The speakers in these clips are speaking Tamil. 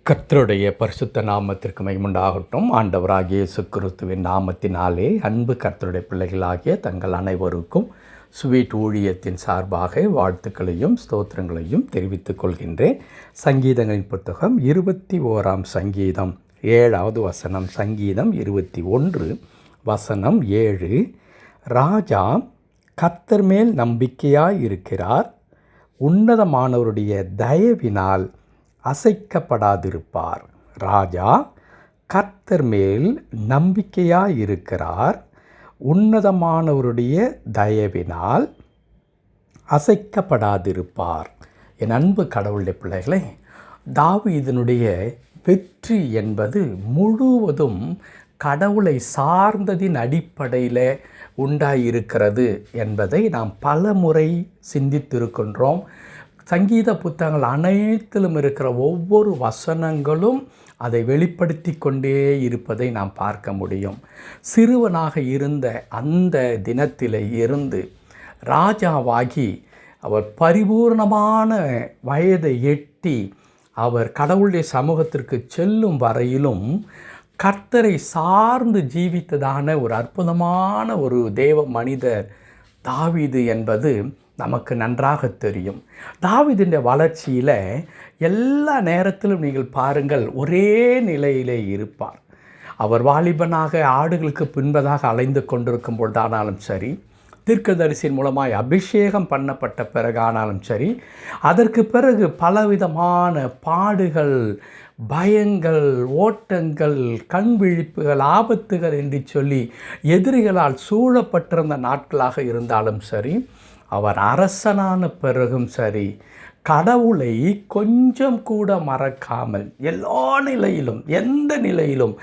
கர்த்தருடைய பரிசுத்த நாமத்திற்கு மகிமையுண்டாகட்டும். ஆண்டவராகிய இயேசு கிறிஸ்துவின் நாமத்தினாலே அன்பு கர்த்தருடைய பிள்ளைகளாகிய தங்கள் அனைவருக்கும் ஸ்வீட் ஊழியத்தின் சார்பாக வாழ்த்துக்களையும் ஸ்தோத்திரங்களையும் தெரிவித்துக் கொள்கின்றேன். சங்கீதங்களின் புத்தகம் 21 சங்கீதம் 7வது வசனம். சங்கீதம் 21 வசனம் 7. ராஜா கர்த்தர் மேல் நம்பிக்கையாய் இருக்கிறார், உன்னதமானவருடைய தயவினால் அசைக்கப்படாதிருப்பார். ராஜா கர்த்தர் மேல் நம்பிக்கையாயிருக்கிறார், உன்னதமானவருடைய தயவினால் அசைக்கப்படாதிருப்பார். என் அன்பு கடவுளுடைய பிள்ளைகளை, தாவீதினுடைய வெற்றி என்பது முழுவதும் கடவுளை சார்ந்ததின் அடிப்படையில் உண்டாயிருக்கிறது என்பதை நாம் பல முறை சிந்தித்திருக்கின்றோம். சங்கீத புத்தகங்கள் அனைத்திலும் இருக்கிற ஒவ்வொரு வசனங்களும் அதை வெளிப்படுத்தி கொண்டே இருப்பதை நாம் பார்க்க முடியும். சிறுவனாக இருந்த அந்த தினத்திலே இருந்து ராஜாவாகி அவர் பரிபூர்ணமான வயதை எட்டி அவர் கடவுளுடைய சமூகத்திற்கு செல்லும் வரையிலும் கர்த்தரை சார்ந்து ஜீவித்ததான ஒரு அற்புதமான ஒரு தேவ மனிதர் தாவீது என்பது நமக்கு நன்றாக தெரியும். தாவீதின் வளர்ச்சியில் எல்லா நேரத்திலும் நீங்கள் பாருங்கள், ஒரே நிலையிலே இருப்பார். அவர் வாலிபனாக ஆடுகளுக்கு பின்பதாக அலைந்து கொண்டிருக்கும் பொழுதானாலும் சரி, தீர்க்கதரிசியின் மூலமாய் அபிஷேகம் பண்ணப்பட்ட பிறகானாலும் சரி, அதற்கு பிறகு பலவிதமான பாடுகள், பயங்கள், ஓட்டங்கள், கண் விழிப்புகள், ஆபத்துகள் என்று சொல்லி எதிரிகளால் சூழப்பட்டிருந்த நாட்களாக இருந்தாலும் சரி, அவர் அரசனான பிறகும் சரி, கடவுளை கொஞ்சம் கூட மறக்காமல் எல்லா நிலையிலும், எந்த நிலையிலும்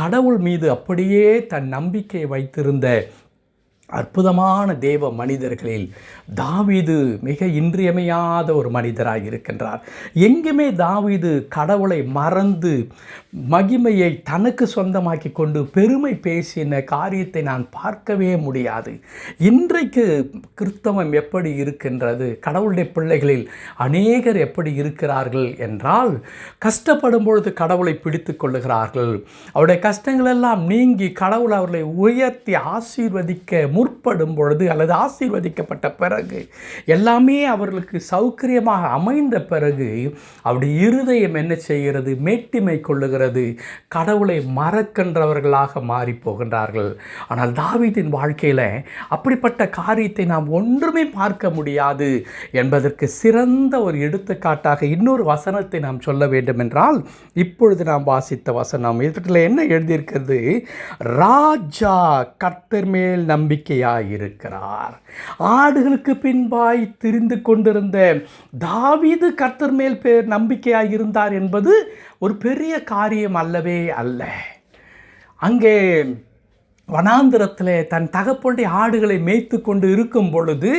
கடவுள் மீது அப்படியே தன் நம்பிக்கை வைத்திருந்த அற்புதமான தேவ மனிதர்களில் தாவீது மிக இன்றியமையாத ஒரு மனிதராக இருக்கின்றார். எங்குமே தாவீது கடவுளை மறந்து மகிமையை தனக்கு சொந்தமாக்கி கொண்டு பெருமை பேசின காரியத்தை நான் பார்க்கவே முடியாது. இன்றைக்கு கிறிஸ்தவம் எப்படி இருக்கின்றது, கடவுளுடைய பிள்ளைகளில் அநேகர் எப்படி இருக்கிறார்கள் என்றால், கஷ்டப்படும் பொழுது கடவுளை பிடித்து கொள்ளுகிறார்கள். அவருடைய கஷ்டங்களெல்லாம் நீங்கி கடவுள் அவர்களை உயர்த்தி ஆசீர்வதிக்க முற்படும் பொழுது, அல்லது ஆசீர்வதிக்கப்பட்ட பிறகு, எல்லாமே அவர்களுக்கு சௌகரியமாக அமைந்த பிறகு அவருடைய இருதயம் என்ன செய்கிறது? மேட்டிமை கொள்ளுகிறது, கடவுளை மறக்கின்றவர்களாக மாறி போகின்றார்கள். ஆனால் தாவீதின் வாழ்க்கையில் அப்படிப்பட்ட காரியத்தை நாம் ஒன்றுமே பார்க்க முடியாது என்பதற்கு சிறந்த ஒரு எடுத்துக்காட்டாக இன்னொரு வசனத்தை நாம் சொல்ல வேண்டும் என்றால், இப்பொழுது நாம் வாசித்த வசனம், இதில் என்ன எழுதியிருக்கிறது? ராஜா கர்த்தர் மேல் நம்பிக்கையாயிருக்கிறார். ஆடுகளுக்கு பின்பாய் திரிந்து கொண்டிருந்த தாவீது கர்த்தர் மேல் நம்பிக்கையாயிருந்தார் என்பது ஒரு பெரிய காரியம் அல்லவே அல்ல. அங்கே வனாந்திரத்தில் தன் தகப்பனுடைய ஆடுகளை மேய்த்து கொண்டு இருக்கும் பொழுது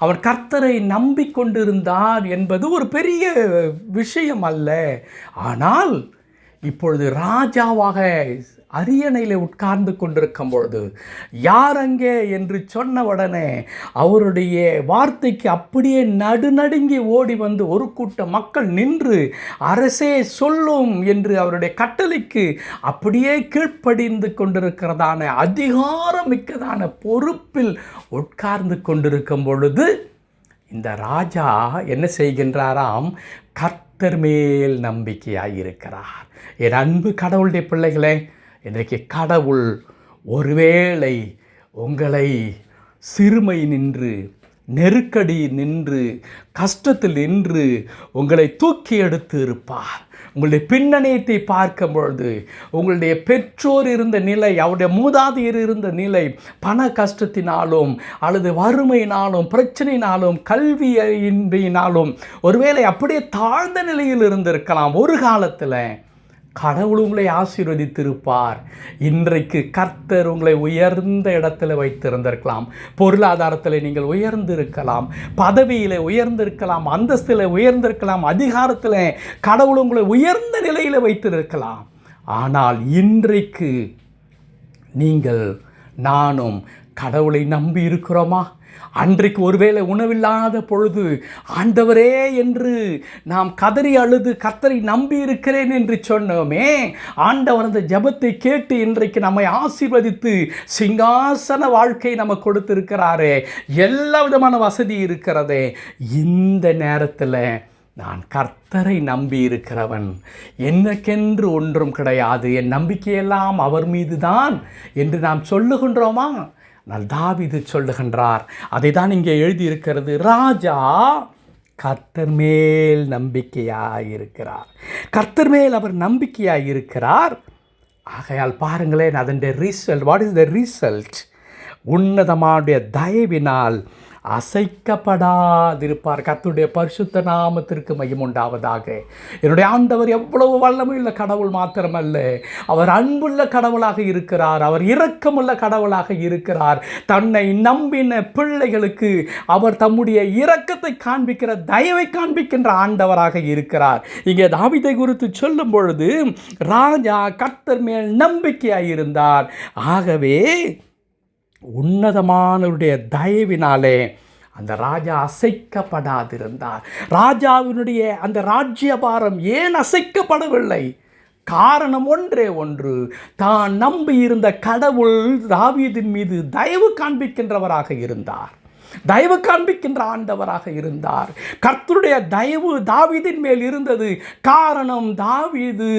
அவர் கர்த்தரை நம்பிக்கொண்டிருந்தார் என்பது ஒரு பெரிய விஷயம் அல்ல. ஆனால் இப்பொழுது ராஜாவாக அரியணையில் உட்கார்ந்து கொண்டிருக்கும் பொழுது, யார் அங்கே என்று சொன்ன உடனே அவருடைய வார்த்தைக்கு அப்படியே நடுநடுங்கி ஓடி வந்து ஒரு கூட்டம் மக்கள் நின்று, அரசே சொல்லும் என்று அவருடைய கட்டளைக்கு அப்படியே கீழ்ப்படிந்து கொண்டிருக்கிறதான அதிகாரம் மிக்கதான பொறுப்பில் உட்கார்ந்து கொண்டிருக்கும் பொழுது இந்த ராஜா என்ன செய்கின்றாராம்? கர்த்தர் மேல் நம்பிக்கையாயிருக்கிறார். என் அன்பு கடவுளுடைய பிள்ளைகளே, இன்றைக்கு கடவுள் ஒருவேளை உங்களை சிறுமை நின்று, நெருக்கடி நின்று, கஷ்டத்தில் நின்று உங்களை தூக்கி எடுத்து இருப்பார். உங்களுடைய பின்னணியத்தை பார்க்கும் பொழுது, உங்களுடைய பெற்றோர் இருந்த நிலை, அவருடைய மூதாதையர் இருந்த நிலை, பண கஷ்டத்தினாலும் அல்லது வறுமையினாலும் பிரச்சனையினாலும் கல்வியின்மையினாலும் ஒருவேளை அப்படியே தாழ்ந்த நிலையில் இருந்திருக்கலாம். ஒரு காலத்தில் கடவுள் உங்களை ஆசீர்வதித்திருப்பார். இன்றைக்கு கர்த்தர் உங்களை உயர்ந்த இடத்துல வைத்திருந்திருக்கலாம். பொருளாதாரத்தில் நீங்கள் உயர்ந்திருக்கலாம், பதவியில் உயர்ந்திருக்கலாம், அந்தஸ்தில் உயர்ந்திருக்கலாம், அதிகாரத்தில் கடவுள் உங்களை உயர்ந்த நிலையில் வைத்திருக்கலாம். ஆனால் இன்றைக்கு நீங்கள் நானும் கடவுளை நம்பி இருக்கிறோமா? அன்றைக்கு ஒருவேளை உணவில்லாத பொழுது ஆண்டவரே என்று நாம் கதறி அழுது கர்த்தரை நம்பி இருக்கிறேன் என்று சொன்னோமே, ஆண்டவர் அந்த ஜெபத்தை கேட்டு இன்றைக்கு நம்மை ஆசீர்வதித்து சிங்காசன வாழ்க்கை நமக்கு கொடுத்திருக்கிறாரே, எல்லா விதமான வசதி இருக்கிறதே. இந்த நேரத்தில் நான் கர்த்தரை நம்பி இருக்கிறவன், எனக்கென்று ஒன்றும் கிடையாது, என் நம்பிக்கையெல்லாம் அவர் மீது தான் என்று நாம் சொல்லுகின்றோமா? தாவீது சொல்லுகின்றார். அதை தான் இங்கே எழுதியிருக்கிறது. ராஜா கர்த்தர் மேல் நம்பிக்கையாயிருக்கிறார். கர்த்தர் மேல் அவர் நம்பிக்கையாயிருக்கிறார். ஆகையால் பாருங்களேன், அதன் result. What is the result? உன்னதமானுடைய தயவினால் அசைக்கப்படாதிருப்பார். கர்த்தருடைய பரிசுத்த நாமத்திற்கு மகிமை உண்டாவதாக. என்னுடைய ஆண்டவர் எவ்வளவு வல்லமையுள்ள கடவுள் மாத்திரமல்ல, அவர் அன்புள்ள கடவுளாக இருக்கிறார். அவர் இரக்கமுள்ள கடவுளாக இருக்கிறார். தன்னை நம்பின பிள்ளைகளுக்கு அவர் தம்முடைய இரக்கத்தை காண்பிக்கிற, தயவை காண்பிக்கின்ற ஆண்டவராக இருக்கிறார். இங்கே தாவீதை குறித்து சொல்லும் பொழுது ராஜா கர்த்தர் மேல் நம்பிக்கையாயிருந்தார். ஆகவே உன்னதமானவருடைய தயவினாலே அந்த ராஜா அசைக்கப்படாதிருந்தார். ராஜாவினுடைய அந்த ராஜ்யபாரம் ஏன் அசைக்கப்படவில்லை? காரணம் ஒன்றே ஒன்று, தான் நம்பியிருந்த கடவுள் தாவீதின் மீது தயவு காண்பிக்கின்றவராக இருந்தார், தயவு காண்பிக்கின்ற ஆண்டவராக இருந்தார். கர்த்தருடைய தயவு தாவீதின் மேல் இருந்தது. காரணம், தாவீது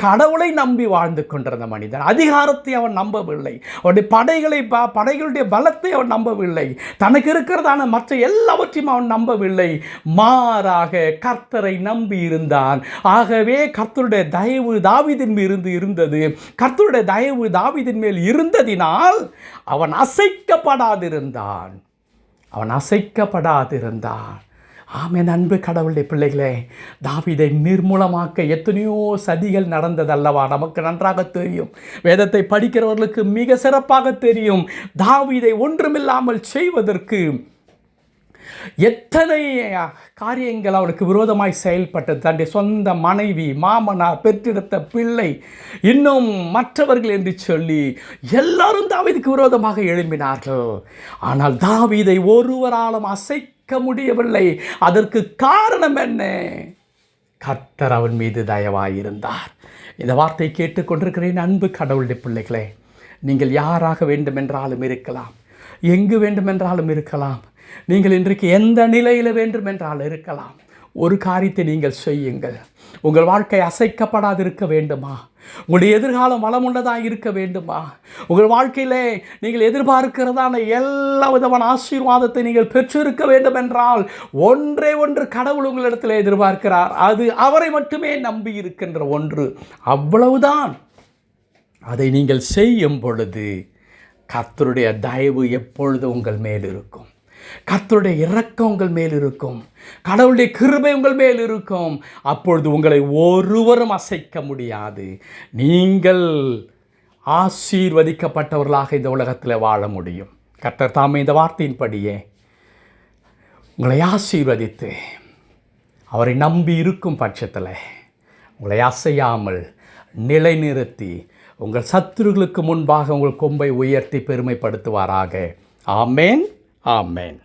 கடவுளை நம்பி வாழ்ந்து கொண்டிருந்த மனிதன். அதிகாரத்தை அவன் நம்பவில்லை, அவனுடைய படைகளுடைய பலத்தை அவன் நம்பவில்லை, தனக்கு இருக்கிறதான மற்ற எல்லாவற்றையும் அவன் நம்பவில்லை. மாறாக கர்த்தரை நம்பி இருந்தான். ஆகவே கர்த்தருடைய தயவு தாவீதின் மீது இருந்தது. கர்த்தருடைய தயவு தாவீதின் மேல் இருந்ததினால் அவன் அசைக்கப்படாதிருந்தான். ஆமென். அன்பு கடவுளுடைய பிள்ளைகளே, தாவீதை நிர்மூலமாக்க எத்தனையோ சதிகள் நடந்ததல்லவா? நமக்கு நன்றாக தெரியும். வேதத்தை படிக்கிறவர்களுக்கு மிக சிறப்பாக தெரியும். தாவீதை ஒன்றுமில்லாமல் செய்வதற்கு எத்தனை காரியங்கள் அவனுக்கு விரோதமாய் செயல்பட்டது. தன்னுடைய சொந்த மனைவி, மாமனார், பெற்றெடுத்த பிள்ளை, இன்னும் மற்றவர்கள் என்று சொல்லி எல்லாரும் தாவீதுக்கு விரோதமாக எழும்பினார்கள். ஆனால் தாவீதை ஒருவராலும் அசைக்க முடியவில்லை. அதற்கு காரணம் என்ன? கர்த்தர் அவன் மீது தயவாயிருந்தார். இந்த வார்த்தை கேட்டுக்கொண்டிருக்கிறேன் அன்பு கடவுளுடைய பிள்ளைகளே, நீங்கள் யாராக வேண்டுமென்றாலும் இருக்கலாம், எங்கு வேண்டுமென்றாலும் இருக்கலாம், நீங்கள் இன்றைக்கு எந்த நிலையில் வேண்டுமென்றால் இருக்கலாம். ஒரு காரியத்தை நீங்கள் செய்யுங்கள். உங்கள் வாழ்க்கை அசைக்கப்படாது இருக்க வேண்டுமா? உங்களுடைய எதிர்காலம் வளமுள்ளதாக இருக்க வேண்டுமா? உங்கள் வாழ்க்கையிலே நீங்கள் எதிர்பார்க்கிறதான எல்லா விதமான ஆசீர்வாதத்தை நீங்கள் பெற்றிருக்க வேண்டும் என்றால் ஒன்றே ஒன்று கடவுள் உங்களிடத்தில் எதிர்பார்க்கிறார். அது அவரை மட்டுமே நம்பி இருக்கின்ற ஒன்று. அவ்வளவுதான். அதை நீங்கள் செய்யும் பொழுது கர்த்தருடைய தயவு எப்பொழுது உங்கள் மேல் இருக்கும். கர்த்தருடைய இரக்கம் உங்கள் மேல் இருக்கும். கடவுளுடைய கிருபை உங்கள் மேல் இருக்கும். அப்பொழுது உங்களை ஒருவரும் அசைக்க முடியாது. நீங்கள் ஆசீர்வதிக்கப்பட்டவர்களாக இந்த உலகத்தில் வாழ முடியும். கர்த்தர் தாமே இந்த வார்த்தையின்படியே உங்களை ஆசீர்வதித்து அவரை நம்பி இருக்கும் பட்சத்தில் உங்களை அசையாமல் நிலைநிறுத்தி உங்கள் சத்துருக்களுக்கு முன்பாக உங்கள் கொம்பை உயர்த்தி பெருமைப்படுத்துவாராக. ஆமென். ஆமென்.